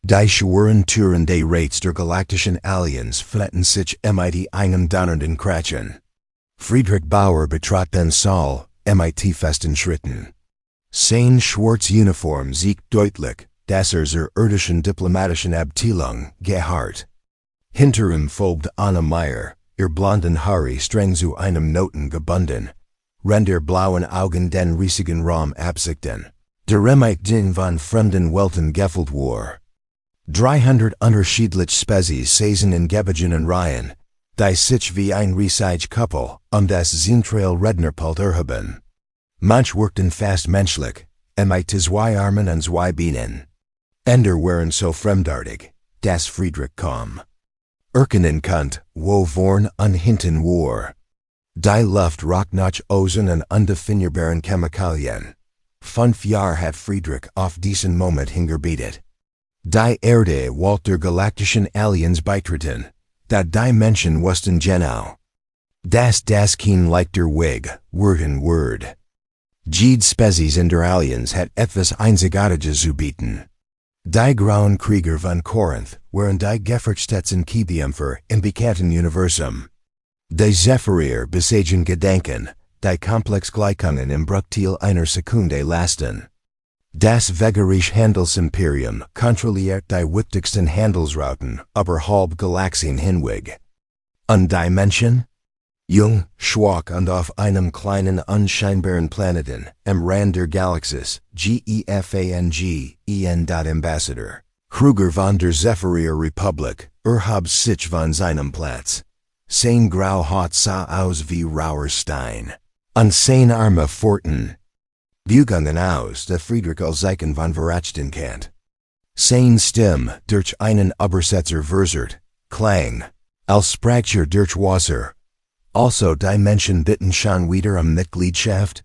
Die schweren Türen des Rates der galaktischen Aliens fletten sich mit einem donnernden Kratchen. Friedrich Bauer betrat den Saal, mit festen Schritten. Sein schwarz Uniform siegt deutlich, dass zur irdischen diplomatischen Abteilung gehört. Hinter ihm folgt Anna Meyer, ihr blonden Haare streng zu einem Noten gebunden, rennt ihr blauen Augen den riesigen Raum absichten, der Ding von fremden Welten gefüllt war. 300 unterschiedliche Spezies saßen in gebogenen Reihen, die sich wie ein riesiges Couple das zentrale Rednerpult erheben. Manch wirkten fast menschlich, mit zwei Armen und zwei Beinen. Ender waren so fremdartig, dass Friedrich kaum erkennen konnte, wo vorn und hinten war. Die Luft roch nach Ozon und undefinierbaren Chemikalien. 5 Jahre hat Friedrich auf diesen Moment hingearbeitet. Die Erde wollte der galaktischen Aliens beitreten, da die Menschen wussten genau, dass das kein leichter Weg werden würde. Jede Spezies in der Aliens hat etwas Einzigartiges zu bieten. Die grauen Krieger von Korinth waren die gefürchteten Kämpfer im bekannten Universum. Die Zephyrier besagen Gedanken, die komplex Gleichungen im Bruchteil einer Sekunde lasten. Das Vegerisch Handelsimperium kontrolliert die wichtigsten Handelsrouten über halb Galaxien hinweg. Und die Menschen? Jung, schwach und auf einem kleinen unscheinbaren Planeten am Rand der Galaxis, Ambassador. Kruger von der Zephyrier Republik, erhob sich von seinem Platz. Sein grau Haut sah aus wie rauer Stein. Und sein Arme forten Bugungen aus, der Friedrich als Zeichen von Verachten kennt. Sein Stimme durch einen Übersetzer versert, klang, als sprach durch Wasser. Also die Menschen bitten schon wieder Mitgliedschaft?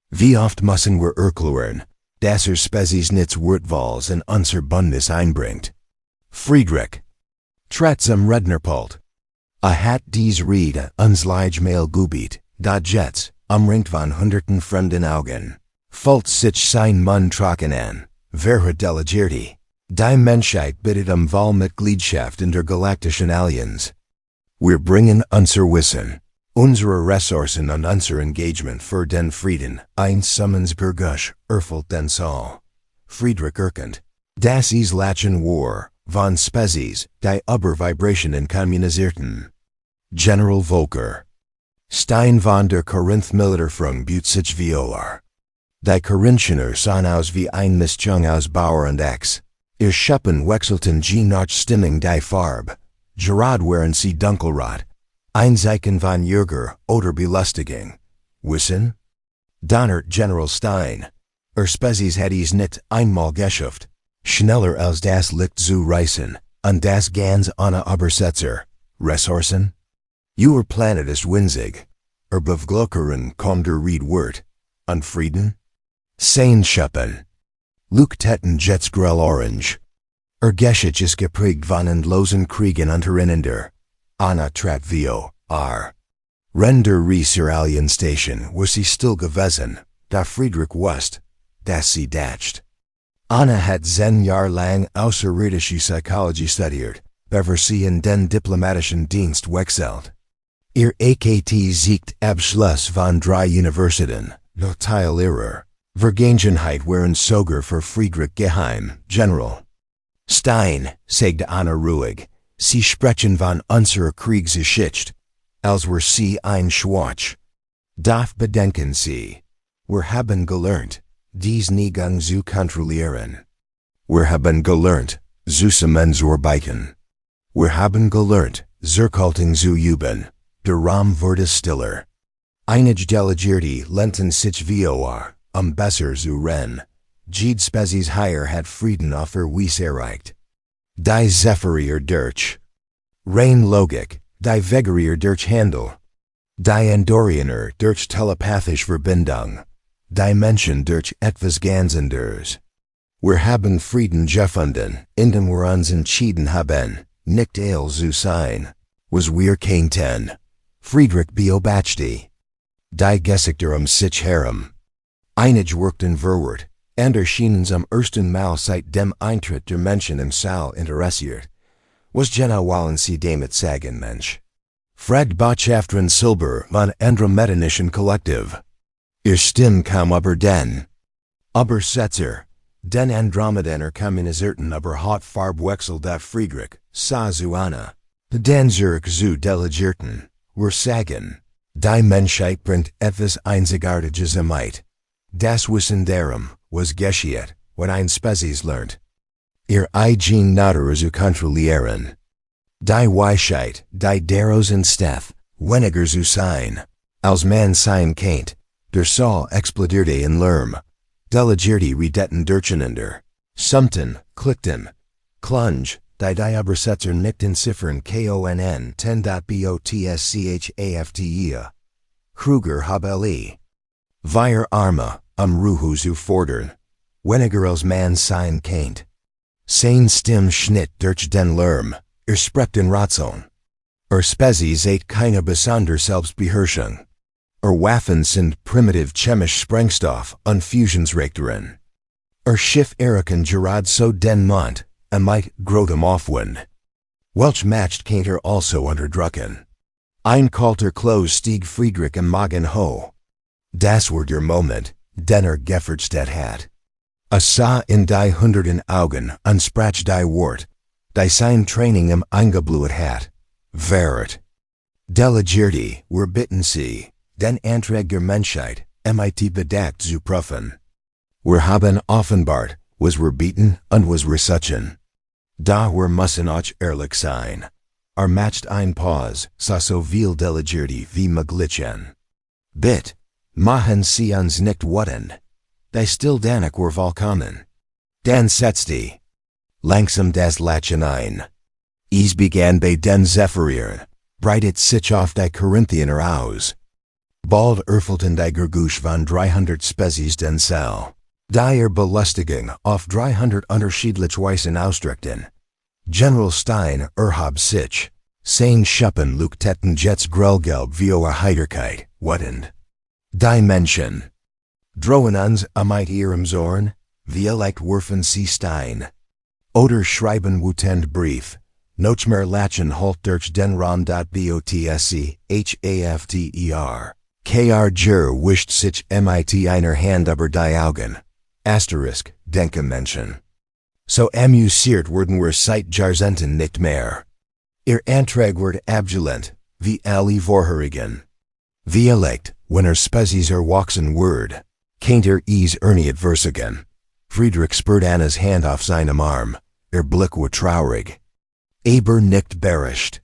Wie oft müssen wir erklären, dass Spezies nichts Wortwahls in unser Bündnis einbringt? Friedrich trat zum Rednerpult. Hat dies Rede uns Mail gebiet, da Jets, umringt von hunderten fremden Augen. Fällt sich sein Mann trocken an, wer delegierte. Die Menschheit bittet Wahlmitgliedschaft in der galaktischen Aliens. Wir bringen unser Wissen, unsere Ressourcen und unser Engagement für den Frieden ein Summensbürgisch erfüllt den Saal. Friedrich erkennt, dass es Lachen war, von Spezies, die über Vibrationen kommunizierten. General Volker Stein von der Korinth Militerfrung büt sich vor. Die Korinthianer sahen aus wie ein Mischung aus Bauer und Ex. Ihr Schuppen wechselten je nach Stimmung die Farbe. Gerade waren sie dunkelrot. Ein Zeichen von Jürger oder Belustigung. Wissen? Donnert General Stein. Spezies hat es nicht einmal geschafft, schneller als das Licht zu reisen, und das ganz ohne Übersetzer. Ressourcen? Your Planet ist winzig. Bevölkerung kommt der Redwort. Und Frieden? Sein Schuppen. Leuchteten Jets grell orange. Geschicht ist geprägt von endlosen Kriegen untereinander. Anna trat Render Ries zur Alienstation wo sie still gewesen, da Friedrich wusste, dass sie dacht. Anna hat 10 Jahre lang außerirdische Psychologie studiert, bevor sie in den diplomatischen Dienst wechselt. Ihr AKT siegt Abschluss von 3 Universitäten, no Teil ihrer Vergangenheit waren sogar für Friedrich geheim, General. Stein, sagte Anna ruhig, sie sprechen von unserer Kriegsgeschichte, als wir sie ein Schwach. Darf bedenken sie, wir haben gelernt, dies Neigung zu kontrollieren. Wir haben gelernt, zusammenzuarbeiten. Wir haben gelernt, Zerkaltung zu üben, der Raum wurde stiller. Einige Delegierte lehnten sich vor, besser zu rennen. Jede Spezies hier hat Frieden auf ihr Wies erreicht. Die Zephyrier durch rein Logik, die Vegerier durch Handel. Die Andorianer durch telepathische Verbindung. Die Menschen durch etwas ganz anderes. Wir haben Frieden gefunden, indem wir uns entschieden haben, nicht eil zu sein, was wir kannten. Friedrich beobachtete. Die Gesichter sich herum. Einige wirkten verwirrt, erschienen am ersten Mal seit dem Eintritt der Menschen im Saal interessiert. Was wollen Sie damit sagen, Mensch? Fragt Botschafterin Silber von Andromedanischen Kollektiv. Ihr Stimme kam aber den Übersetzer, den Andromedaner kommunizierten aber hot Farbwechsel da Friedrich, sa zu Anna. Den Zurich zu delegierten, wir sagen, die Menschheit bringt etwas Einzigartiges mit. Das Wissen darum, was geschieht, wenn ein Spezies lernt. Ihr eigen Natur zu kontrollieren. Die Weisheit, die daraus entsteht, weniger zu sein, als man sein kennt, der Saal explodierte in Lärm, delegierte Redetten durcheinander, summten, klickten, klunge, die Übersetzer nicht in Ziffern KONN 10.BOTSCHAFTE. Kruger Habeli. Wir Arme, Ruhu zu fordern, weniger als man sein kennt. Sein Stimm schnitt durch den Lärm, sprechen Ratson. Spezies hat keine besondere Selbstbeherrschung. Waffen sind primitiv chemisch Sprengstoff und Fusionsreaktoren. Schiff erken gerade so den Mond, mit großem Aufwind. Welch matcht kennt also unterdrücken. Ein kalter Kloß stieg Friedrich im Magen ho. Das war der Moment, den gefürchtet hat. Sah in die hunderten Augen und sprach die Wort, die sein Training im eingebluet hat. Verret. Delegierte, wir bitten Sie, den Antrag der Menschheit, mit bedacht zu prüfen. Wir haben offenbart, was wir bieten und was wir suchen. Da wir müssen auch ehrlich sein. Matcht ein Pause, so viel delegierte wie möglichen. Bitte, machen Sie uns nicht warten. Die still danak wir willkommen. Dan setzte langsam das Latchen ein. Es begann bei den Zephirieren, breitet sich auf die Korinthianer aus. Bald erfüllten die Gergusch von 300 Spezies den Saal. Die Belustigung auf 300 unterschiedliche Weisen ausdrückten. General Stein erhob sich. Sein Schuppen leuchteten jetzt grellgelb wie Heiterkeit, wattend. Die Menschen drohen uns mit ihrem Zorn, vielleicht werfen sie Stein. Oder schreiben wütend Brief, Nochmer lachen halt durch den Raum. Botschafter. Kr. Wischt sich mit einer Hand über die Augen. Asterisk, denke Menschen. So amüsiert wurden wir seit Jahrzehnten nicht mehr. Ihr Antrag wird abgelehnt, wie alle vorherigen. Vielleicht, wenn Spezies wachsen wird, kennt es nicht versiegen. Friedrich spürt Annas Hand auf seinem Arm, Blick war traurig. Aber nicht beherrscht.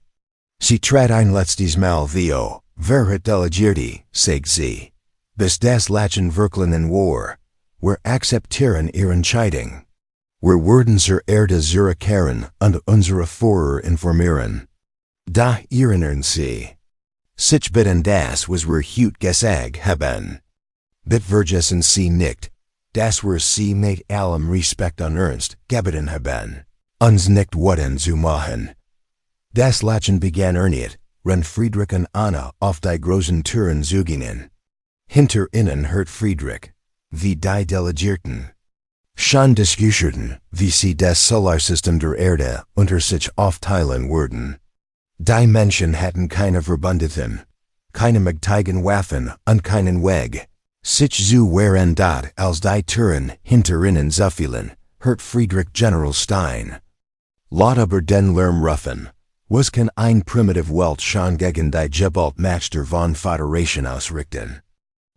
Sie trat ein letztes Mal Theo, wer delegierte, sagt sie. Bis das Lachen wirklich war. Wir akzeptieren ihre Entscheidung. Wir werden zur Erde zurückkehren und unsere Führer informieren. Da erinnern Sie sich bitten das, was wir heute gesagt haben. Vergessen Sie nicht, dass wir Sie mit allem Respekt und Ernst gebeten haben, uns nicht warten zu machen. Das Lachen begann erneut, wenn Friedrich und Anna auf die großen Türen zugingen. Hinter ihnen hört Friedrich, wie die Delegierten schon diskutierten, wie sie das Solarsystem der Erde unter sich aufteilen würden. Die Menschen hatten keine Verbündeten, keine mächtigen Waffen und keinen Weg. Sich zu wehren dort, als die Türen hinter ihnen zufielen, hört Friedrich General Stein. Laut über den Lärm rufen, was kann ein primitive Welt schon gegen die Gewaltmacht von Föderation ausrichten?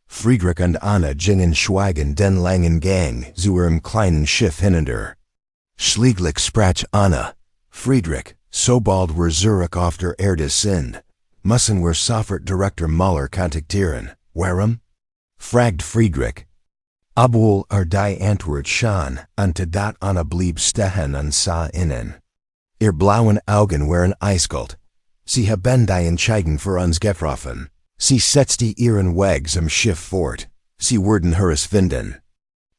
Friedrich und Anna gingen schweigend den langen Gang zu ihrem kleinen Schiff hinunter. Schließlich sprach Anna, Friedrich, sobald wir zurück auf der Erde sind, müssen wir sofort Direktor Müller kontaktieren. Warum? Fragt Friedrich. Obwohl die Antwort schon, und dat Anna blieb stehen und sah innen. Ihr blauen Augen waren eiskalt. Sie haben die Entscheidung für uns getroffen. Sie setzte ihren Weg zum Schiff fort. Sie würden Hers finden.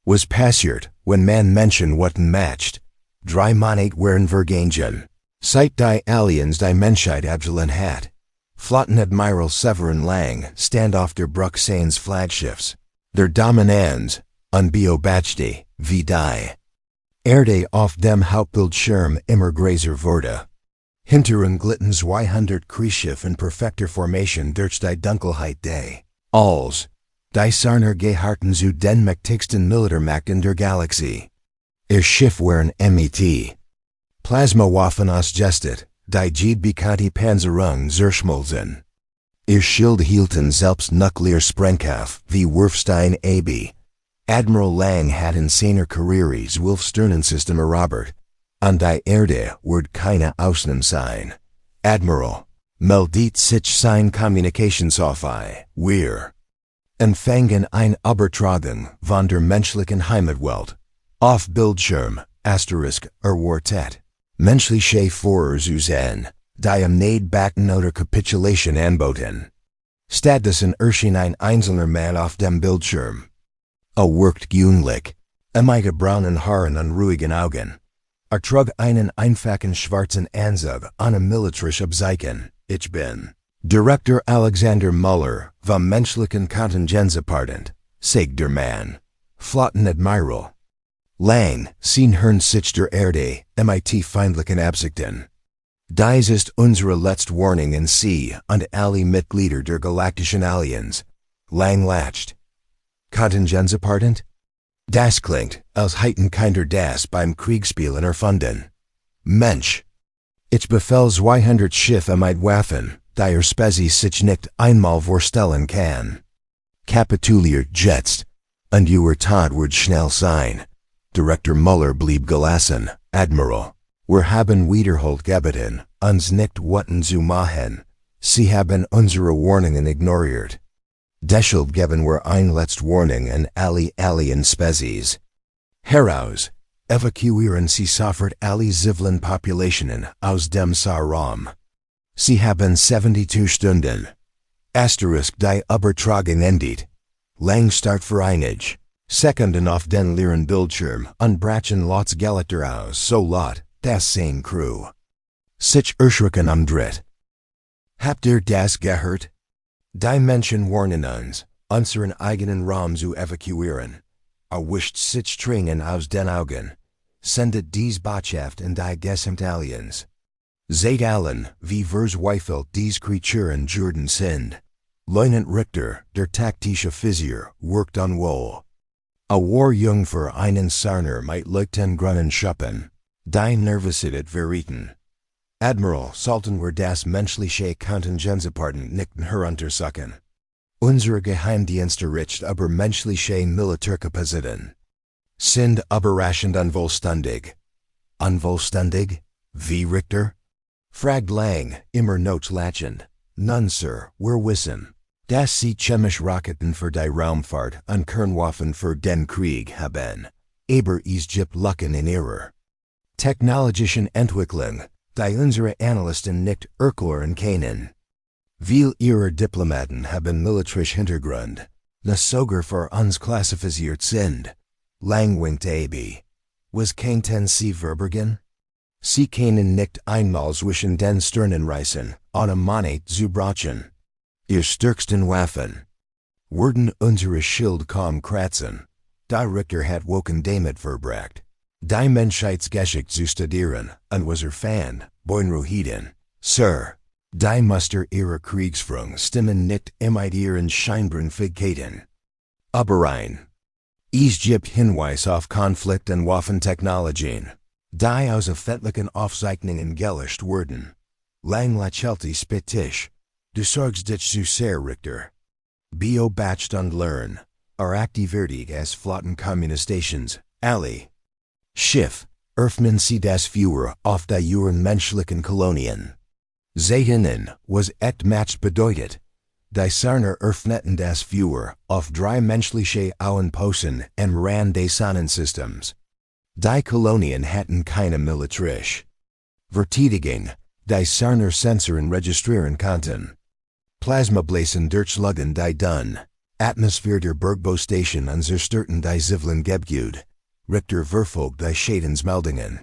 Was passiert, wenn man Menschen wurden matcht? 3 Monate waren vergangen. Seit die Aliens die Menschheit abgelehnt hat. Flottenadmiral Severin Lang stand auf der Bruck seines Flagschiffs. Der Dominanz, unbeobachte, wie die. Erde auf dem Hauptbildschirm immer größer wurde. Hinter glitten 200 Kriegsschiffen perfekter Formation durch die Dunkelheit des Alls. Die Sarner geharten zu den mächtigsten Militärmächten der Galaxie. Ihr Schiff waren MET. Plasmawaffen ausgestet, die Jede bekannte Panzerung zerschmolzen. Ihr Schild hielten selbst Nuklearsprengkraft wie Wurfstein AB. Admiral Lang hatten seiner Karrieres Wolfsternensystem erobert. An die Erde wird keine Ausnahme sein. Admiral, meldet sich sein Kommunikationsaufei. Wir empfangen ein Übertragung von der menschlichen Heimatwelt. Auf Bildschirm, Asterisk, Quartett. Menschliche Voraussagen, die am Backen oder Kapitulation anboten. Stattdessen erschien ein einzelner Mann auf dem Bildschirm. Wirkt gewöhnlich. Mit braunen Haaren und ruhigen Augen. Trug einen einfachen schwarzen Anzug ohne militärische Abzeichen. Ich bin Direktor Alexander Muller vom menschlichen Kontingenzdepartement, sagt der Mann. Flottenadmiral. Lang, sehen Herrn sich der Erde, MIT-feindlichen Absichten. Dies ist unsere letzte Warning in Sie und alle Mitglieder der Galaktischen Allianz. Lang lacht. Kontingenzdepartement? Das klingt, als hätten keiner das beim Kriegsspielen erfunden. Mensch. Ich befehl 200 Schiffe mit Waffen, die Spezies sich nicht einmal vorstellen kann. Kapituliert jetzt. Und Ihr Tod wird schnell sein. Direktor Muller blieb gelassen. Admiral. Wir haben wiederholt gebeten, uns nicht Watten zu machen. Sie haben unsere Warnungen ignoriert. Deshalb geben wir ein letzte Warning an alle alien Spezies. Heraus, evakuieren Sie sofort alle zivilen Populationen aus dem Raum. Sie haben 72 Stunden. Asterisk die Übertragung endet. Lang start für einige Sekunden auf den leeren Bildschirm und brachen lots Gelichter aus so laut, das sein Crew sich erschrecken umdreht. Habt ihr das gehört? Die Menschen warnen uns, unseren eigenen Raum zu evakuieren. Wischt sich Tränen aus den Augen. Sendet dies Botschaft in die gesamte Allianz. Seht allen, wie verzweifelt dies Kreaturen Jordan sind. Leutnant Richter, der taktische Offizier, wirkt unwohl. Warjung einen Sarner mit leichten Grunnen schuppen. Die Nervosität verrieten. Admiral, sollten wir das menschliche Kontingenzdepartement nicht heruntersuchen. Unsere Geheimdienste richt über menschliche Militärkapazitäten. Sind überraschend unvollständig. Unvollständig? Wie Richter? Fragt Lang, immer notlachend. Nun, Sir, wir wissen, dass Sie chemische Raketen für die Raumfahrt und Kernwaffen für den Krieg haben. Aber es gibt Lücken in Ihrer technologischen Entwicklung, die unsere Analysten nicht erklären können. Viele Ihrer Diplomaten haben militärisch Hintergrund, die sogar für uns klassifiziert sind. Lang winkt ab. Was könnten Sie verbergen? Sie können nicht einmal zwischen den Sternen reißen, ohne Monat zu brauchen. Ihr stärksten Waffen würden unsere Schild kaum kratzen. Der Richter hat Woken damit verbracht, die Menschheitsgeschichte zu studieren, und was Fan, Boinrohiden. Sir, die Muster ihrer Kriegsführung stimmen nicht mit ihren scheinbaren Fähigkeiten überein. Es gibt Hinweise auf Konflikt und Waffentechnologien, die aus fettlichen Aufzeichnungen gelöscht wurden. Lang lächelte spittisch. Du sorgst dich zu sehr, Richter. Beobacht und lern. Aktiviertig as Flottenkommunikations, alle. Schiff, öffnen Sie das Feuer auf die Ihren menschlichen Kolonien. Sehenen, was et matcht bedeutet. Die Sarner öffneten das Feuer auf 3 menschliche Auenposten am Rand des Sonnensystems. Die Kolonien hatten keine militärisch Verteidigung, die Sarner Sensoren registrieren konnten. Plasmablasen durchschlagen die Dun. Atmosphäre der Bergbau-Station und zerstörten die zivilen Gebäude. Richter verfolgt die Schadensmeldungen.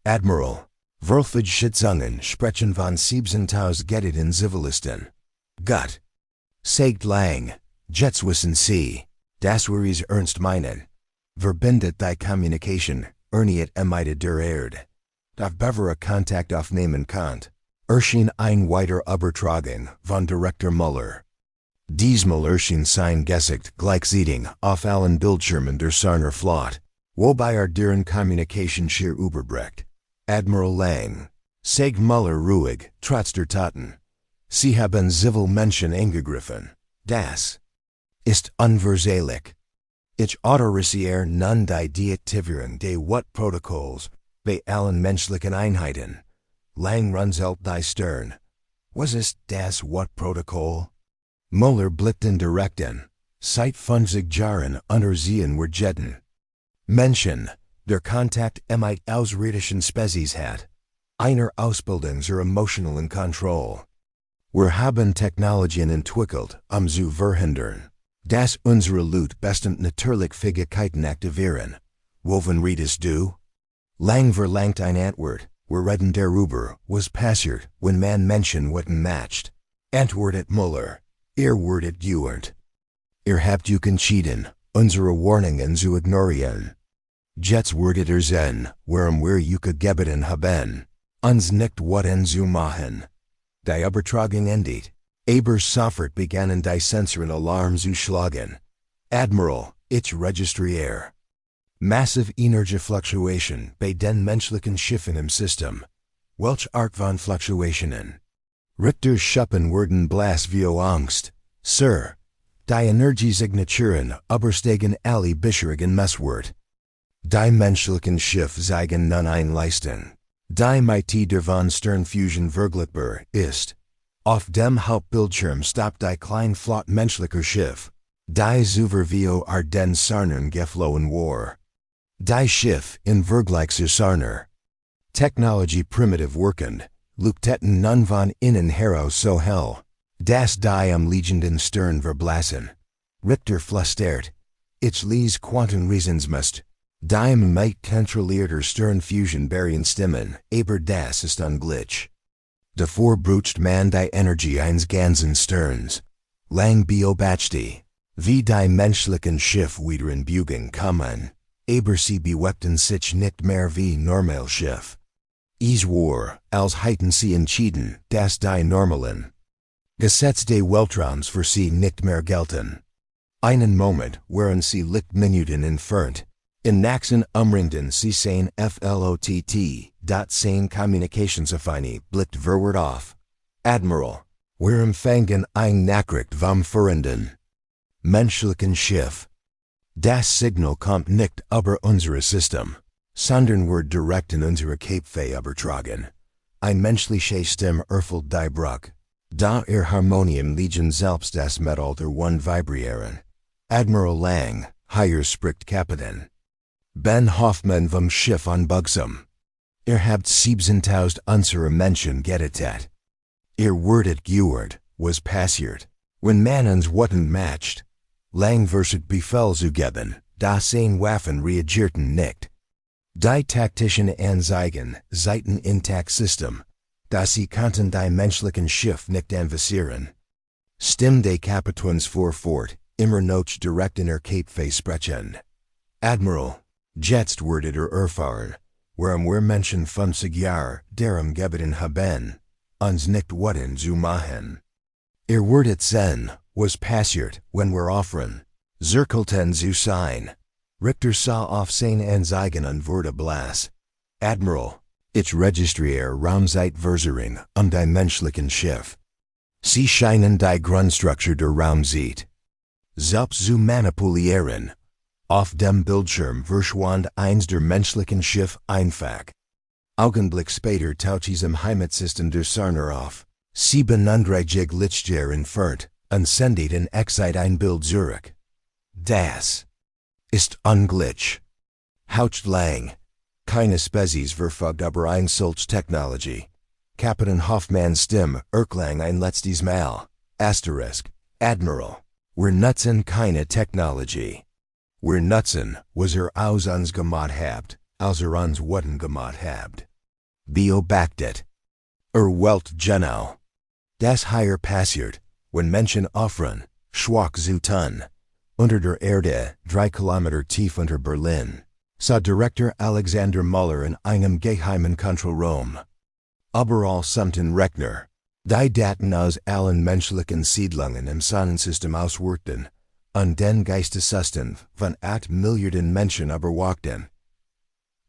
Admiral, welche Schätzungen sprechen von 7000 getöteten Zivilisten? Gott. Sagt Lang, jetzt wissen Sie, dass wir es ernst meinen. Verbindet die Communication, erniet emite der Erde. Darf bevere Kontakt aufnehmen konnte. Erschien ein weiter Übertragung von Direktor Müller. Diesmal erschien sein Gesicht gleichzeitig auf allen Bildschirmen der Sarner Flotte, wobei deren Kommunikation schier überbricht. Admiral Lang, sagt Müller ruhig, trotz der Taten. Sie haben civil Menschen angegriffen. Das ist unversehlich. Ich autorisiere nun die Deaktivierung des Protokolls bei allen menschlichen Einheiten. Lang runzelt die Stirn. Was ist das Protokoll? Müller blickten direkt an. Seit 50 Jahren untersehen wir Jetten. Menschen, der Kontakt mit ausrirdischen Spezies hat. Einer Ausbildung zur emotionalen Kontrolle. Wir haben Technologien entwickelt, zu verhindern, dass unsere Leute bestimmt natürlich Fähigkeiten aktivieren. Woven redest du? Lang verlangt ein Antwort. Wir reden darüber, was passiert, wenn man Menschen Wetten matcht. Antwortet Müller. Werdet gewarnt. Habt euch entschieden, unsere Warnungen zu ignorieren. Jetzt werdet sehen, warum wir euch gebeten haben, uns nicht Wetten zu machen. Die Übertragung endet. Aber sofort begannen die Sensoren Alarm zu schlagen. Admiral, ich registriere. Massive Energiefluktuation bei den menschlichen Schiffen im System. Welch Art von Fluktuationen? Richters Schuppen werden blass wie Angst. Sir, die Energiesignaturen übersteigen alle bisherigen Messwert. Die menschlichen Schiff zeigen nun ein Leisten. Die Mitte der von Sternfusion vergleichbar ist. Auf dem Hauptbildschirm stoppt die kleine Flotte menschlicher Schiff. Die Zuvervio den Sarnern geflohen war. Die Schiff in Vergleich zu Sarner. Technologie primitiv wirkend, leuchteten nun von innen heraus so hell. Das die liegenden Stern verblassen. Richter flüstert. Ich lese Quantenresonanzmust. Die mit kontrollierter Sternfusion Barien stimmen, aber das ist unglitch. Davor brucht man die Energie eines ganzen Sterns. Lang beobachtete, wie die menschlichen Schiff wieder in Bewegung kommen. Aber sie bewegten sich nicht mehr wie normal Schiff. Es war, als hätten sie entschieden, dass die normalen Gesetz des Weltraums für sie nicht mehr gelten. Einen Moment waren sie Lichtminuten entfernt. In nächsten umringten sie sein FLOTT, sein Kommunikationsafine blickt verwirrt auf. Admiral, wir empfangen ein Nachricht vom Führenden menschlichen Schiff. Das Signal kommt nicht über unser System, sondern wird direkt in unsere Kapfe übertragen. Ein menschliche Stimme erfüllt die Bruch. Da Harmonium liegen selbst das Metall der One vibrieren. Admiral Lang, hier spricht Kapitän Ben Hoffmann vom Schiff an Bugsum. Habt 7000 unsere Menschen gerettet. Werdet gewarnt, was passiert, wenn man uns Wetten matcht. Lang versucht Befehl zu geben, da seine Waffen reagierten nicht. Die taktischen Anzeigen seiten intakt System, da sie konnten die menschlichen Schiff nicht anvisieren. Stimme des Kapitäns fuhr fort, immer noch direkt in Kapfe sprechen. Admiral, jetzt werdet erfahren, warum wir Menschen 50 Jahre darum gebeten haben, uns nicht Wetten zu machen. Werdet sehen, was passiert, wenn wir offren, zirkelten zu sein. Richter sah auf seine Anzeigen und wurde blass. Admiral, ich registriere Raumzeitversicherung die menschlichen Schiff. Sie scheinen die Grundstruktur der Raumzeit selbst zu manipulieren. Auf dem Bildschirm verschwand eins der menschlichen Schiff einfach. Augenblick später taucht es im Heimatsystem der Sarner auf. 37 Lichtjahre entfernt, und sendet in Echtzeit ein Bild zurück. Das ist unglitch. Haucht Lang. Keine Spezies verfügt über eine solche Technologie. Kapitän Hoffmanns Stimme erklang ein letztes Mal. Asterisk. Admiral. Wir nutzen keine Technologie. Wir nutzen, was aus uns gemacht habt, als uns Wetten gemacht habt. Beobachtet. Welt genau. Das hier passiert, wenn Menschen offren, schwach zu tun. unter der Erde, 3 Kilometer tief unter Berlin, sah Director Alexander Muller in einem geheimen Kontrollraum. Überall summten Rechner, die Daten aus allen menschlichen Siedlungen im Sonnensystem auswerten, und den Geisteszustand von 8 Milliarden Menschen überwachten.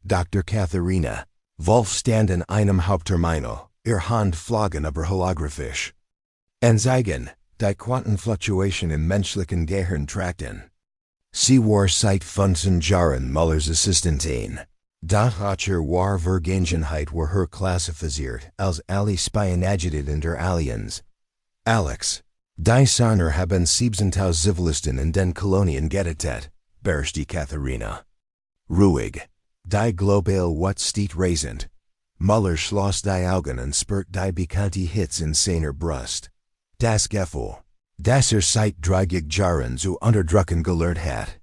Dr. Katharina Wolf stand in einem Hauptterminal, ihr Hand flogen über holographisch Anzeigen, die Quantenfluktuation im menschlichen Gehirn trackten. Sie war seit 15 Jahren Mullers Assistentin. Daher war Vergangenheit war her klassifiziert als alle Spionage in der Aliens. Alex, die Sonner haben 7000 Zivilisten in den Kolonien getötet, beherrschte Katharina. Ruhig, die global wat steht rasend. Muller schloss die Augen und spürt die bekannte Hitze in seiner Brust. Das Gefühl, das seit 30 Jahren zu unterdrücken gelernt hat.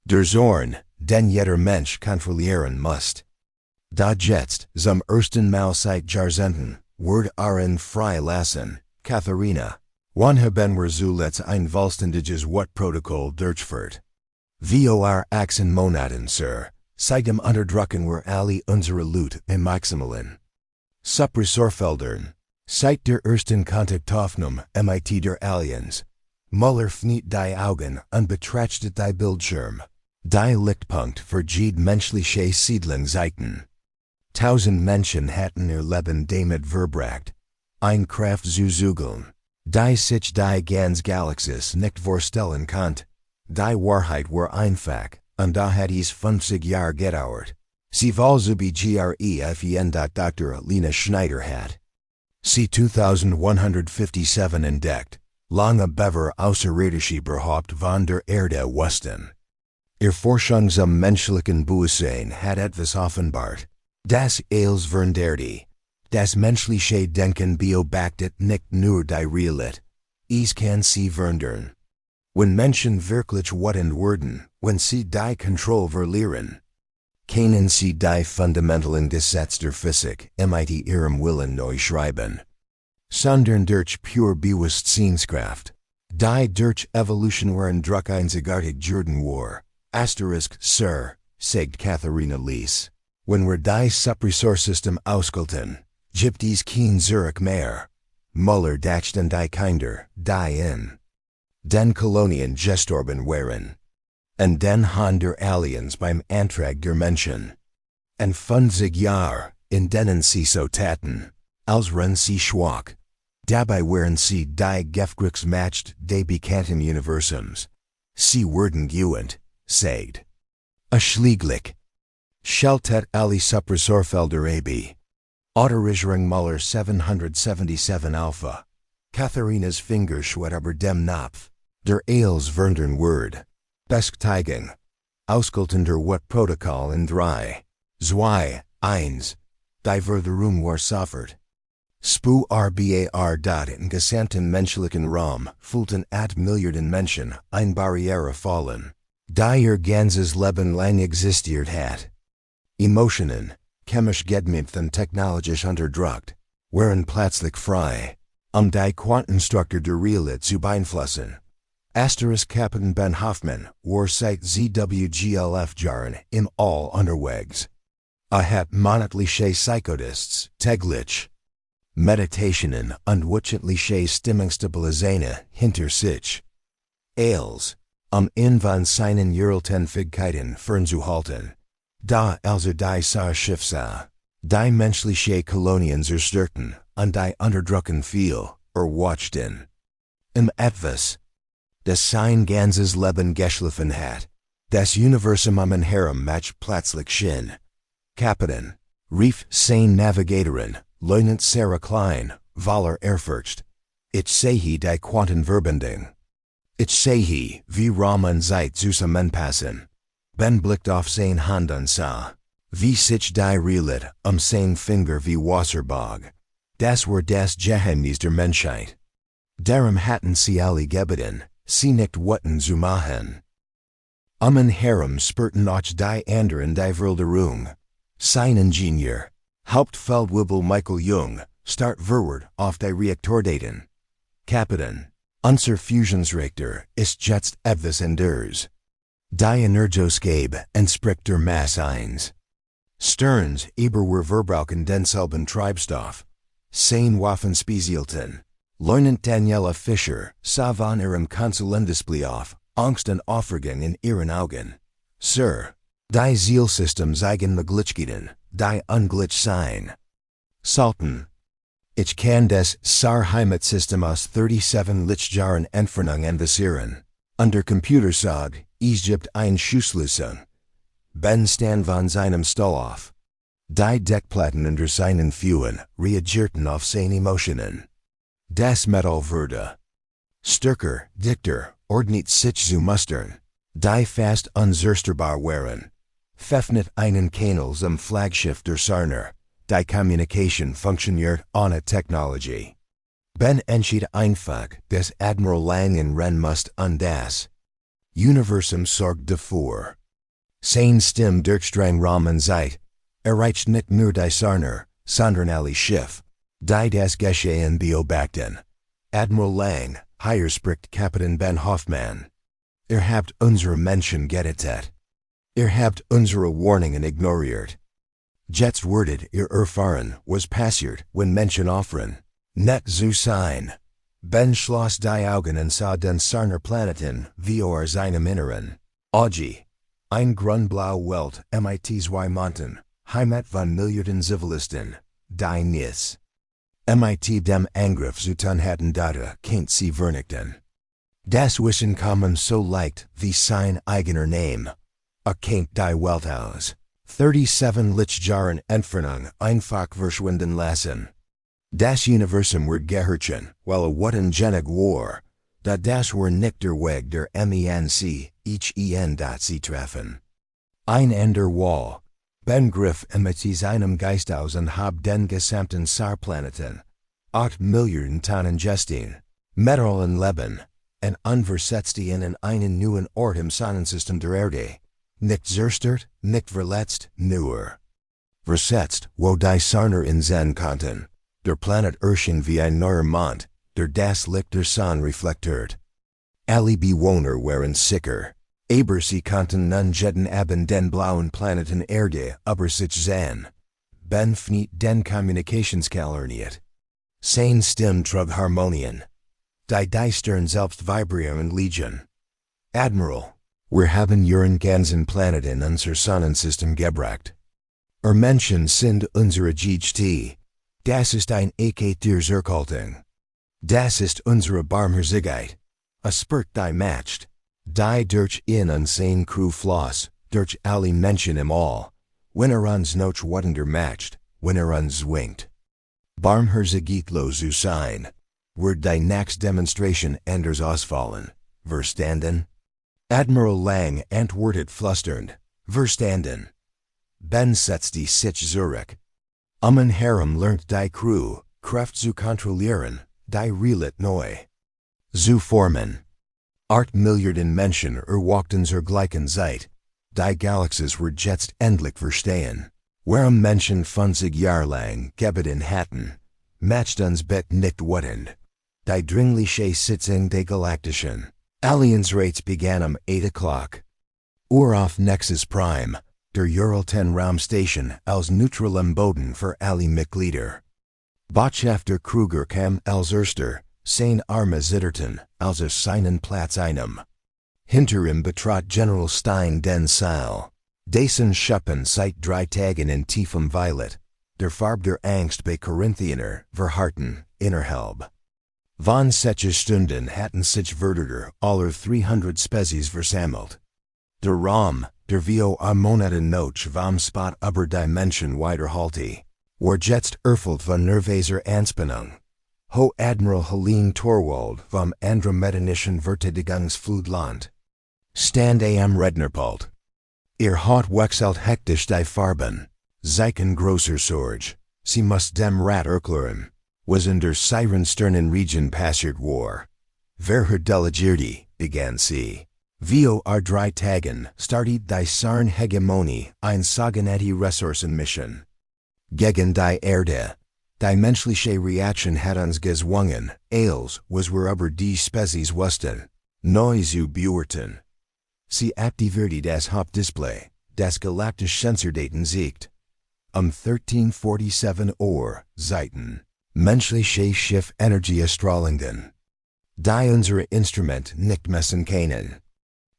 Der Zorn, den jeder Mensch kontrollieren muss. Da jetzt, zum ersten Mal seit Jahrzehnten, wird freilassen, Katharina. Wann haben wir zuletzt ein vollständiges Protokoll durchgeführt? Vor 18 Monaten, Sir, seit dem Unterdrücken wir alle unsere Lut im Maximalen. Suppressorfeldern, seit der ersten Kontaktaufnahme mit der Aliens. Muller fniet die Augen und betrachtet die Bildschirm. Die Lichtpunkt für jede menschliche Siedlung Seiten. 1000 Menschen hatten ihr Leben damit verbracht, ein Kraft zu zügeln, die sich die ganz Galaxis nicht vorstellen konnte. Die Wahrheit war einfach, und da hat es 50 Jahre gedauert. Sie war so wie GREFEN. Dr. Lena Schneider hat. Sie 2157 entdeckt, lange bevor Außerirdische überhaupt von der Erde wussten. Ihr Forschung zum menschlichen Bewusstsein hat etwas offenbart, das als veranderte. Das menschliche Denken beobachtet nicht nur die Realität, es kann sie verändern. Wenn Menschen wirklich wütend werden, wenn sie die Kontrolle verlieren, können sie die fundamentalen Gesetze der Physik mit ihrem Willen neu schreiben. Sondern durch pure Bewusstseinskraft, die durch Evolution waren Druck einzigartig Jordan war. Sir, sagt Katharina Lies. Wenn wir die Suppressorsystem ausgelten, gibt es kein Zurück mehr. Muller dachten die Kinder, die in den Kolonien gestorben waren. Und den Hand der Aliens beim Antrag der Menschen. En 50 Jahre, in denen sie so taten, als ren sie schwach. Dabei waren sie die Gefkriegsmacht des bekannten Universums. Sie wurden gewöhnt, sagt. Schläglich. Schaltet alle Suppressorfelder ab. Autorisierung Muller 777 Alpha. Katharina's Finger schwet über dem Napf. Der Eils verndern Word. Bestätigung. Ausgelten der Protokoll in 3, 2, 1. Die Verderung war sofort. Spu RBAR. In gesamten menschlichen Raum fühlten 8 Milliarden Menschen eine Barriere fallen, die ihr ganzes Leben lang existiert hat. Emotionen, chemisch gedämpft und technologisch unterdrückt, waren plötzlich frei, die Quantenstruktur der Realität zu beeinflussen. Captain Ben Hoffman war seit ZWGLF Jahren im All unterwegs. Hat monatliche Psychodists täglich Meditationen und wöchentliche Stimmungsstabilisane hinter sich. Als, in von seinen jährlichen Fähigkeiten fernzuhalten, da die Schiff sah, die menschliche Kolonien zerstörten und die unterdrücken viel, watchten. Im Etwas, das sein ganzes Leben geschliffen hat, das Universum Herem match plötzlich schien. Kapitän, rief sein Navigatorin, Leutnant Sarah Klein, voller Ehrfurcht. Ich sehe die Quantenverbindung. Ich sehe, wie Raum Zeit zusammenpassen. Ben blickte auf sein Hand und sah, wie sich die Realität sein Finger wie Wasser bog. Das war das Geheimnis der Menschheit. Darum hatten sie alle gebeten, sie nicht wutten zu machen. Herem spürten auch die anderen die Veränderung. Sein Ingenieur, Hauptfeldwebel Michael Jung, start verward auf die Reaktordaten. Kapitän, Unser Fusionsreaktor ist jetzt etwas anders. Die Energieausgabe entspricht der Masse 1. Sterns über wir verbrauchen denselben Treibstoff. Sein Waffenspecialten. Leunend Daniela Fischer, sah von ihrem Konsulendisplay auf, Angst und Aufregung in ihren Augen. Sir, die Zielsystems eigen Möglichkeiten, die unglitch sein. Salten. Ich kann des Heimatsystem aus 37 Lichtjahren Entfernung anvisieren. Unter Computersog, Egypt ein Schusslösung. Ben stand von seinem Stuhl auf. Die Deckplatten unter seinen Füßen reagierten auf seine Emotionen. Das Metall wurde stärker, dichter, ordnet sich zu mustern. Die fast unzerstörbar waren. Pfeffnet einen Kanal zum Flaggschiff der Sarner. Die Communication funktioniert ohne Technology. Ben entschied einfach, des Admiral Lang in Ren must das Universum sorgt davor. Sein Stimme durchstrang Rahmen Zeit, erreicht nicht nur die Sarner, sondern alle Schiff, die das Geschehen beobachten. Admiral Lang, hier spricht Kapitän Ben Hoffmann. Habt unsere Menschen gerettet. Habt unsere Warnungen ignoriert. Jetzt werdet erfahren, was passiert, wenn Menschen offren. Net zu sein. Ben schloss die Augen und sah den Sarner Planeten, vor seinem Inneren. Augie. Ein grünblau Welt, mit zwei Monten, Heimat von Milliarden Zivilisten, die Nis. Mit dem Angriff zu tun hatten Data, kennt sie vernichten. Das Wissen kommen so leicht, wie sein eigener Name. Kennt die Welt aus. 37 Lichtjahren Entfernung einfach verschwinden lassen. Das Universum wird geherrschen, weil Wettengenig war, da das war nicht der Weg der MENC, sie treffen. Ein Ender Wall. Ben griff mit seinem Geist aus und hab den gesamten Saarplaneten, 8 Milliarden Tonnen Gestin, Metall und Leben, und unversetzte in einen neuen Ort im Sonnensystem der Erde. Nicht zerstört, nicht verletzt, nur versetzt, wo die Sarner in Zen konnten. Der Planet erschien wie ein neuer Mond, der das Licht der Sonne reflektiert. Alle Bewohner waren sicher, aber sie konnten nun jetten ab den blauen Planeten Erde über sich sehen. Ben fniet den Kommunikationskanal nicht. Sein Stimme trug Harmonien. Die Stern selbst vibrieren Legion. Admiral, wir haben ihren ganzen Planet in unser Sonnensystem gebracht. Menschen sind unsere GT. Das ist ein Eket der Zerkaltung. Das ist unsere Barmherzigkeit. Spurt die matcht. Die durch in unsane Crew floss, durch alle Menschen im All. Wenn uns noch wattender matcht, wenn uns winkt. Barmherzigkeit zu sein. Wird die nächste Demonstration anders ausfallen. Verstanden? Admiral Lang antwortet flusternd. Verstanden. Ben setzte sich zurück. Ein Harem lernt die Crew, Kraft zu kontrollieren, die Relit neu. Zu formen. 8 Milliarden Menschen erwachten zur gleichen Zeit. Die Galaxies were jetzt endlich verstehen. Warum Menschen 20 Jahre lang gebeten hatten, matcht uns bet nicht wattend. Die dringliche Sitzung der Galaktischen. Aliensrates began 8 o'clock. Auf Nexus Prime, der Ural-10 Raumstation als neutralem Boden für alle Mitglieder. Botschafter Kruger kam als erster, sein Arme zitterten, als seinen Platz einnahm. Hinter ihm betrat General Stein den Saal. Dessen Schuppen seit 3 Tagen in tiefem Violet, der Farb der Angst bei Korinthiener, verharrten, innerhalb. Von solche Stunden hatten sich Verderter aller 300 Spezies versammelt. Der Raum, der wie Monaten noch vom Spot über die Menschen weiterhalte, war jetzt erfüllt von nervöser Anspannung. Ho Admiral Helene Torwald vom Andromedanischen Verteidigungsflugland stand am Rednerpult. Haut wechselt hektisch die Farben, zeichen großer Sorge, sie muss dem Rat erklären, was in der Sirensternen Region passiert war. Wer delegierte, begann sie. Vor 3 Tagen startet die Sarn-Hegemonie ein sogenannte Ressourcenmission. Gegen die Erde. Die menschliche Reaktion hat uns gezwungen, als was wir über die Spezies wussten, neu zu beurteilen. Sie aktivierte das Hauptdisplay, das galaktische Sensordaten siegt. 1347 Seiten. Menschliche Schiff Energiestrahlungen. Die unsere Instrument nicht messen können.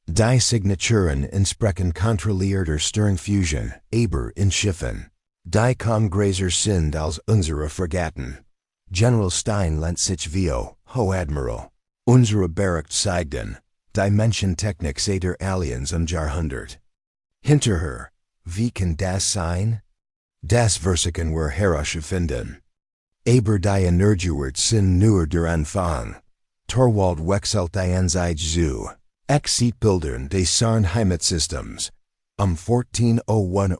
Die Signaturen entsprechen kontrollierter Sternfusion, aber in Schiffen. Die Kongräser sind als unsere Fregatten. General Stein lent sich vio, Ho Admiral. Unsere Berichterstattung, die Menschentechnik seit der Aliens Jahrhundert. Hinter her, wie kann das sein? Das Versagen wir herausfinden. Aber die Energiewert sind nur der Anfang. Torwald wechselt die Ansicht zu. Exitbildern des Heimatsystems. 1401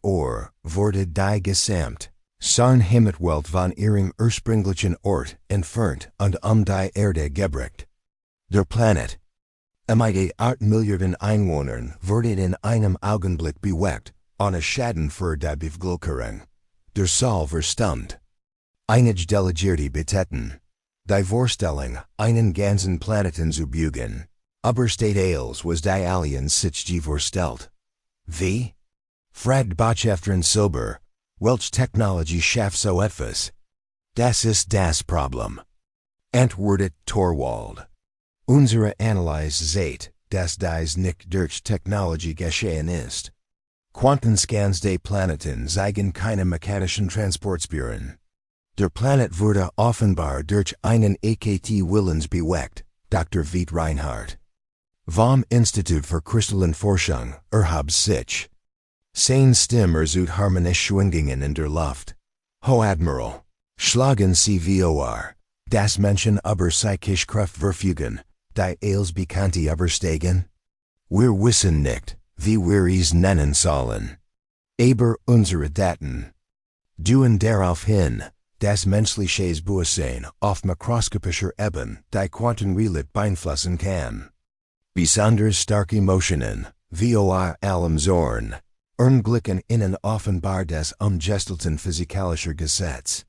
wurde die gesamt. Heimatwelt von ihrem ursprünglichen Ort entfernt und die Erde gebracht. Der Planet. Mit 8 Milliarden Einwohnern wurde in einem Augenblick bewegt, ohne Schaden für die Bevölkerung. Der Sol verstummt. Einige delegierte Betäten. Die Vorstellung, einen ganzen Planeten zu beugen. Aber steht als was die Aliens sich vorstellt. Wie? Fragt Botschafterin Silber, welche Technologie schafft so etwas? Das ist das Problem. Antwortet Torwald. Unsere Analyse zeigt, dass dies nicht durch Technologie geschehen ist. Quantenscans des Planeten zeigen keine mechanischen Transportspuren. Der Planet wurde offenbar durch einen AKT Willens bewegt, Dr. Veit Reinhardt. Vom Institut für Kristallenforschung, sich. Seine Stimme zu harmonische Schwingungen in der Luft. Ho Admiral. Schlagen Sie vor, dass Menschen über psychische Kraft verfügen, die als Bekannte übersteigen? Wir wissen nicht, wie wir es nennen sollen. Aber unsere Daten deuten darauf hin, dass menschliches Bewusstsein auf mikroskopischer Ebene die Quantenrealität beeinflussen kann. Besonders starke Emotionen, wie allem Zorn, ermöglichen ihnen offenbar das umgestalten physikalischer Gesetz.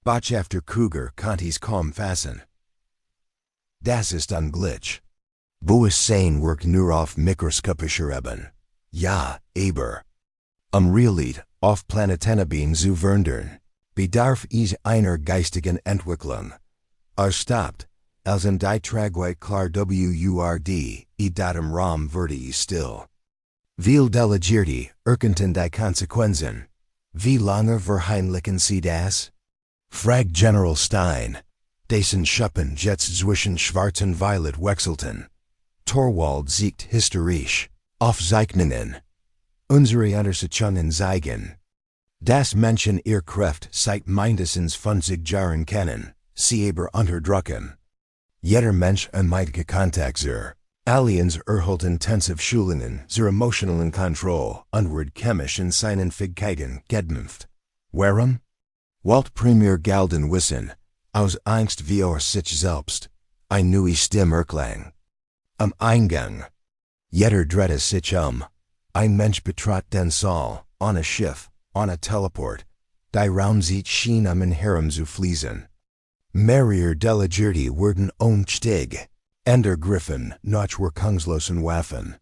Botschafter Kruger konnte es kaum fassen. Das ist ein Glitch. Bewusstsein wirkt nur auf mikroskopischer Ebene. Ja, aber Realität auf Planetenebene zu verändern, bedarf es einer geistigen Entwicklung. Stoppt, als in die Tragweite klar wurd, datum Raum wurde es still. Viel delegierte, erkannten die Konsequenzen. Wie lange verheimlichen Sie das? Fragt General Stein. Dessen Schuppen jetzt zwischen Schwarz und Violet wechselten. Torwald siegt historisch. Aufzeichnungen. Unsere Untersuchungen zeigen, dass Menschen ihr Kraft seit mindestens 50 Jahren kennen, sie aber unterdrücken. Jeder Mensch mit Kontakt zur Aliens erhält intensiv Schulungen zur emotionalen Kontrolle und wird chemisch in seinen Fähigkeiten gedämpft. Warum? Walt Premier Galden wissen, aus Angst vor sich selbst, ein neue Stimmerklang. Am Eingang. Jeder dreht sich ein Mensch betrat den Saal, ohne Schiff, ohne Teleport, die Raum sieht schien in Herren zu fließen. Mehrere Delegierte wurden ohnmächtig. Griffen nach wirkungslosen Waffen.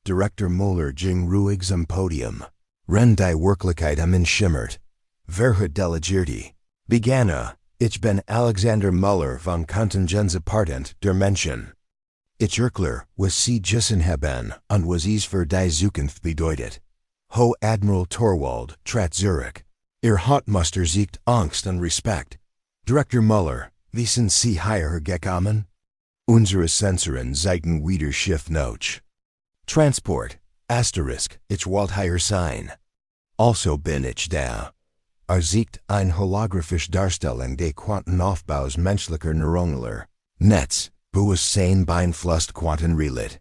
Direktor Muller ging ruhig zum Podium. Die Wirklichkeit schimmert. Wer hat delegierte? Begann, ich bin Alexander Muller von Kontingenzdepartement der Menschen. Ich erkläre, was Sie gessen haben und was es für die Zukunft bedeutet. Ho Admiral Torwald trat Zurich. Hautmuster siegt Angst und Respekt. Direktor Muller, wie sind Sie hierher gekommen? Unsere Sensoren zeigen wieder Schiff noch. Transport, Asterisk, ich wollte hier sein. Also bin ich da. Siegt ein holographische Darstellung des Quantenaufbaus menschlicher neuronaler Netz, Bewusstsein beeinflusst Quantenrealität.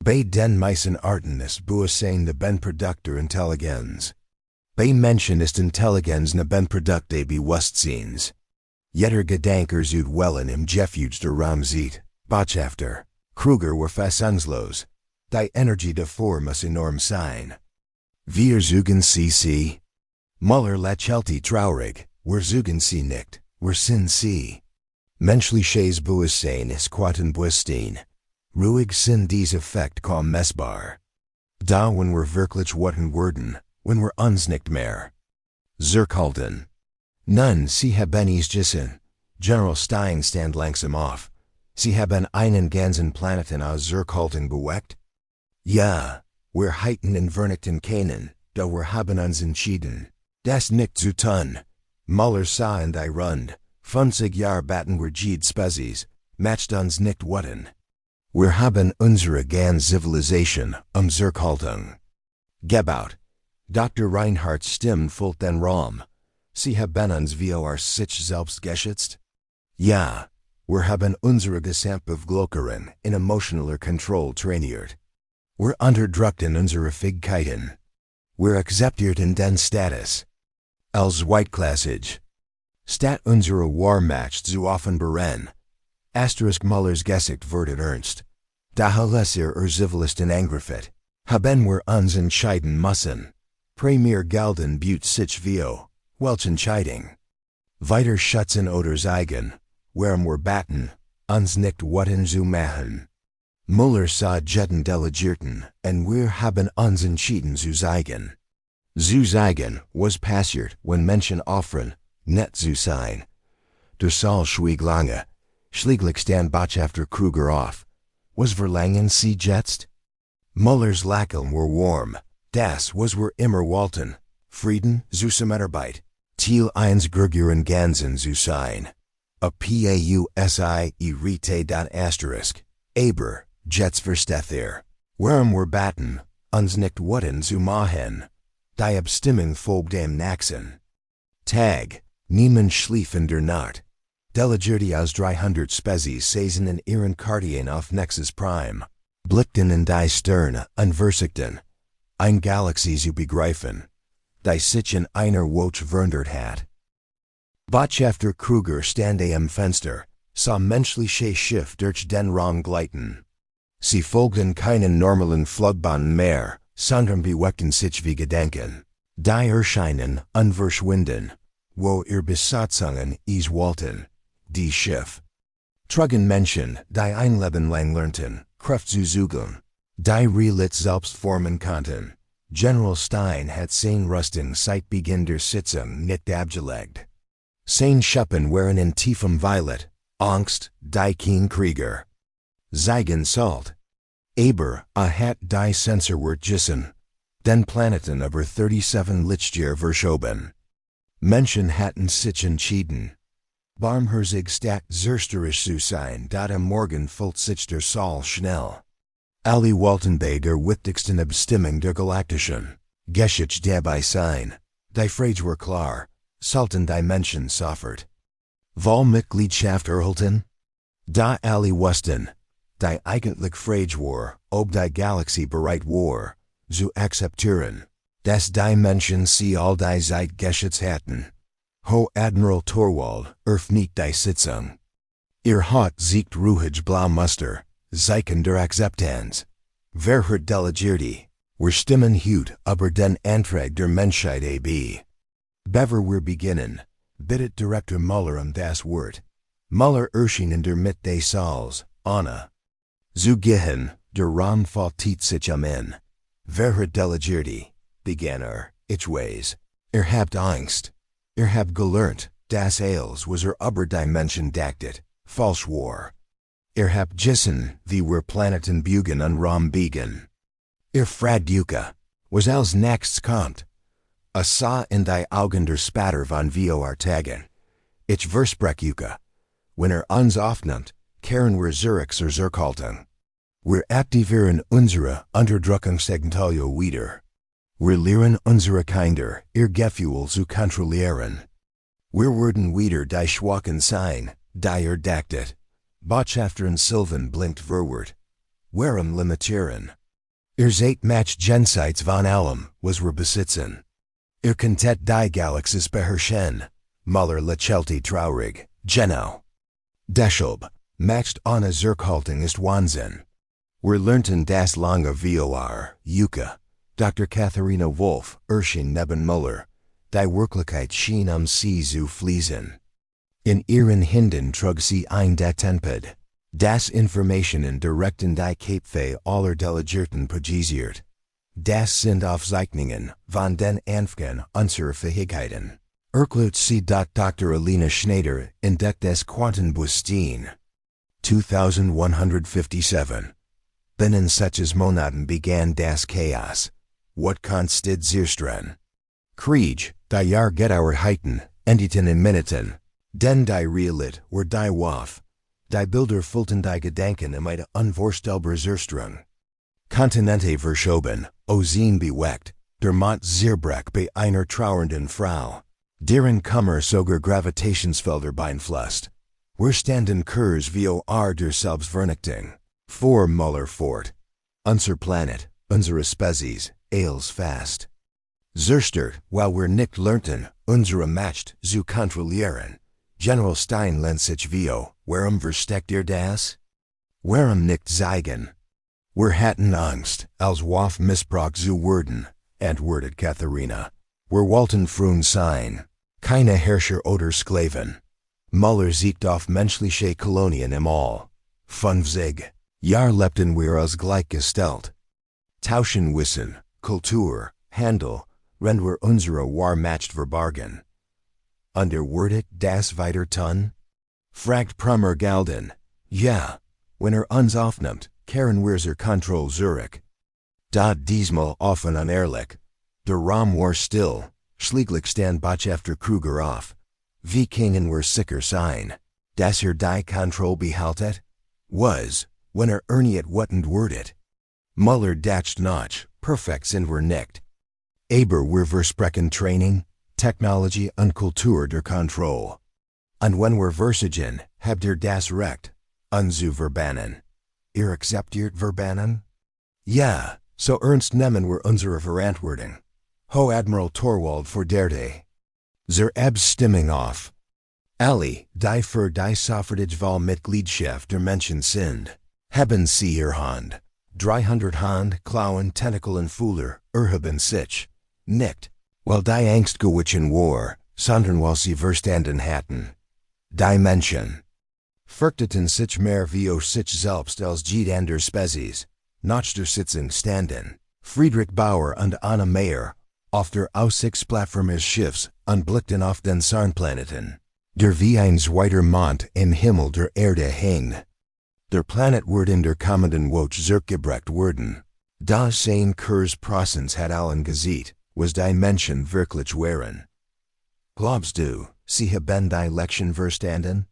Bei den meisten Arten ist Bewusstsein der Benprodukt der Intelligenz. Bei Menschen ist Intelligenz ne Benprodukt des Bewusstseins. Jeder Gedanke zu wellen im Gefüge der Raum sieht. Botschafter, Kruger war fassungslos. Die Energie davor muss enorm sein. Wir suchen sie. Muller lächelte traurig, wir suchen sie nicht, wir sind sie. Menschliches Bewusstsein ist Quatenbewusstsein. Ruhig sind diese Effekt kaum messbar. Da wenn wir wirklich watten würden, wenn wir uns nicht mehr zurückhalten. Nun, sie haben es gesehen. General Stein stand langsam auf. Sie haben einen ganzen Planeten aus Zurückhaltung bewegt? Ja, wir heiten in Vernichten kennen, da wir haben uns entschieden. Das nicht zu tun. Muller sah in die Rund. 50 Jahre batten wir jede Spezies, matcht uns nicht watten. Wir haben unsere ganze Zivilisation Zurückhaltung gebaut. Dr. Reinhardt's Stimme füllt den Raum. Sie haben uns vor sich selbst geschützt? Ja, wir haben unsere gesamte Bevölkerung in emotionaler Kontrolle trainiert. Wir unterdrückten unsere Fähigkeiten. Wir akzeptierten den Status als Whiteklassig. Statt unsere Warmacht zu offenbaren. Asterisk Mullers Gesicht wird ernst. Daher Zivilisten angriffet. Haben wir uns entscheiden müssen. Premier gelden Butte sich welch Entscheidung. Weiter schützen oders eigen, warum wir batten, uns nicht watten zu machen. Muller sah jetten delegierten, und wir haben uns entschieden zu zeigen. Zu zeigen was passiert, wenn Menschen offren, net zu sein. Der Saal schwieg lange. Schließlich stand Botschafter Kruger auf. Was verlangen Sie jetzt? Mullers Lächeln were warm. Das was wir immer wollten. Frieden, Zusammenarbeit. Teil eins Gurguren Ganzen zu sein. A Pausi Rite. Aber, jetzt versteht ihr. Warum wir batten, uns nicht watten zu machen. Die Abstimmung folgt dem Naxen. Tag, niemand schlief in der Nacht. Delegierte aus 300 Spezies saßen in ihren Quartieren auf Nexus Prime. Blickten in die Sterne, unversichten. Ein Galaxie zu begreifen. Die sich in einer Woche verandert hat. Botschafter Kruger stand am Fenster, sah menschliche Schiff durch den Raum gleiten. Sie folgten keinen normalen Flugbahnen mehr, sondern bewegten sich wie Gedanken. Die erscheinen, unverschwinden. Wo ihr Besatzungen es wollten. Die Schiff. Trugen Menschen, die ein Leben lang lernten, Kraft zu zügeln. Die Relit selbst formen konnten. General Stein hat sein Rüstung seit Beginn der Sitzung nicht abgelegt. Sein Schuppen waren in tiefem Violet, Angst, die kein Krieger. Zeigen Salt. Aber, hat die Sensor wird gissen. Den Planeten über 37 Lichtjahre verschoben. Menschen hatten sich entschieden. Barmherzig statt zerstörerisch zu sein, dat am Morgen füllt sich der Saal schnell. Alle wollten bei der wichtigsten Abstimmung der Galaktischen Geschichte dabei sein. Die Frage war klar, sollten die Menschen sofort Wahlmitgliedschaft erhalten? Da alle wussten, die eigentlich Frage war, ob die Galaxie bereit war, zu akzeptieren, dass die Menschen sie all die Zeit geschützt hatten. Ho Admiral Torwald öffnet die Sitzung. Hat siegt ruhig blau Muster, Zeichen der Akzeptanz. Wer hat delegierte, wir stimmen heute über den Antrag der Menschheit ab. Bevor wir beginnen, bittet Direktor Muller das Wort. Muller erschien in der Mitte des Saals, Anna. Zu gehen, der Raum fällt sich in. Wer hat delegierte, begann ich weiß. Habt Angst. Habt gelernt, das alles was über die Menschen dachtet, falsch war. Habt gissen, wie wir Planeten bugen und Raum biegen. Fragt Yuka, was als nächstes kommt. Sah in die Augen der Spatter von vor Tagen. Ich versprech Yuka. Wenn uns aufnimmt, kehren wir zurück zur Zurückhaltung. Wir aktivieren unsere Unterdrückungstegentalie wieder. Wir lehren unsere Kinder, ihr Gefühl zu kontrollieren. Wir werden wieder die Schwachen sein, die dachtet. Botschafterin Sylvan blinkt verward. Warum limitieren? Seid match jenseits von allem, was wir besitzen. Könnt die Galaxies beherrschen. Muller lächelte traurig. Genau. Deshalb, matcht ohne Zurückhaltung ist Wahnsinn. Wir lernten das lange vor, Yuka. Dr. Katharina Wolf erschien neben Muller. Die Wirklichkeit schien sie zu fließen. In ihren Hinden trug sie ein Datenpad. Das Informationen direkten die Köpfe aller Delegierten projisiert. Das sind Aufzeichnungen von den Anfängen unserer Fähigkeiten. Erklärt sie Dr. Alina Schneider entdeckt des Quantenbewusstsein. 2157. Binnen solches Monaten begann das Chaos. What konstituieren? Krieg, die Jahrgedauerheiten, endeten in Minuten. Denn die Realität war die Waff. Die Bilder füllten die Gedanken in eine unvorstellbare Zerstrung. Kontinente verschoben, Ozean bewegt, der Mond zerbrach bei einer trauernden Frau. Deren Kummer sogar Gravitationsfelder beeinflusst. Wir standen Kurs vor der Selbstvernichtung. Vor Muller fort. Unser Planet, unsere Spezies, eils fast. Zerstört, weil wir nicht lernten, unsere Macht zu kontrollieren. General Stein lenzt sich vio, warum versteckt das? Warum nicht zeigen? Wir hatten Angst, als Waff missbrauch zu werden, antwortet Katharina. Wir wollten früh sein. Keine Herrscher oder Sklaven. Muller siegt auf menschliche Kolonien im All. 50 Jahr lebten wir als gleichgestellt. Tauschen Wissen, Kultur, Handel, wenn wir unsere Warmacht verbargen. Underwordet das weiter tun? Fragt Prummer Galden. Ja, wenn uns aufnimmt, kehren wir zur Kontrolle zurück. Da diesmal offen und ehrlich. Der Raum war still, schließlich stand Botschafter Kruger auf. Wie können wir sicher sein, dass die Kontrolle behaltet? Was, wenn nicht wetend wordet. Muller dacht noch, perfekt sind wir nicht. Aber wir versprechen Training, Technologie und Kultur der Kontrolle. Und wenn wir versiegen, habt ihr das Recht, uns zu verbannen. Ihr akzeptiert verbannen? Ja, so ernst nehmen wir unsere Verantwortung. Ho Admiral Torwald forderte. Zur Abstimmung auf. Alle, die für die Sofortige-Wahlmitgliedschaft der Menschen sind, haben sie ihr Hand. 300 Hand, Klauen, Tentakel und Fühler, erheben sich. Nicht, weil die Angst gewichen war, sondern weil sie verstanden hatten. Die Menschen fürchteten sich mehr wie sich selbst als jede andere Spezies, nach der Sitzung standen. Friedrich Bauer und Anna Meyer, auf der Aussichtsplattform des Schiffs, und blickten auf den Sarnplaneten, der wie ein zweiter Mond im Himmel der Erde hing. Der Planet wird in der kommenden Woche zurückgebracht werden. Da sein Kurs Prozents hat allen gesehen, was die Menschen wirklich waren. Glaubst du, sie haben die Lektion verstanden?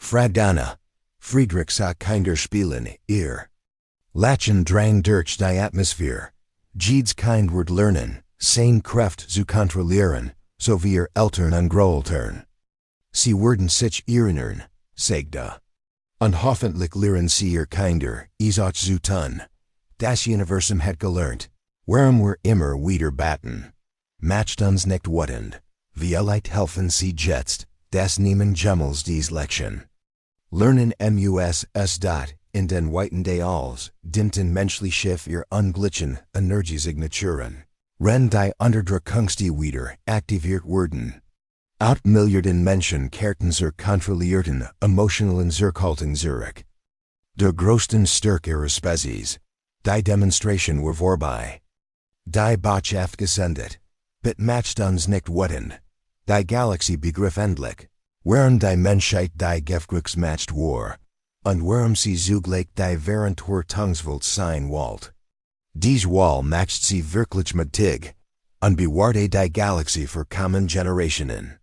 Fragt Anna. Friedrich sah kinder spielen, ihr. Lachen drang durch die Atmosphäre. Jedes Kind wird lernen, seine Kraft zu kontrollieren, so wie ihr Eltern und Großeltern. Sie werden sich erinnern, sagte. Und hoffentlich lernen sie ihr Kinder, es auch zu tun. Das Universum hat gelernt, warum wir immer wieder baten. Macht uns nicht wetend. Vielleicht helfen sie jetzt, das nehmen Jemmels dies Lektion. Lernen mus in den weiten Deals, dimten menschliche ihr unglichen Energiesignaturen. Wenn die Unterdrückungsti wieder aktiviert werden. 8 Milliarden Menschen kehrten zur kontrollierten, emotionalen Zurückhaltung zurück. Der größten Stärke ihrer Spezies. Die Demonstration war vorbei. Die Botschaft gesendet. Bit macht uns nicht wetend. Die Galaxie begriff endlich, warum die Menschheit die Gefkriegsmacht war, und warum sie zugleich die während der Tungswelt sein wollt. Dies Wahl macht sie wirklich mutig, und bewahrte die Galaxie für kommende Generationen.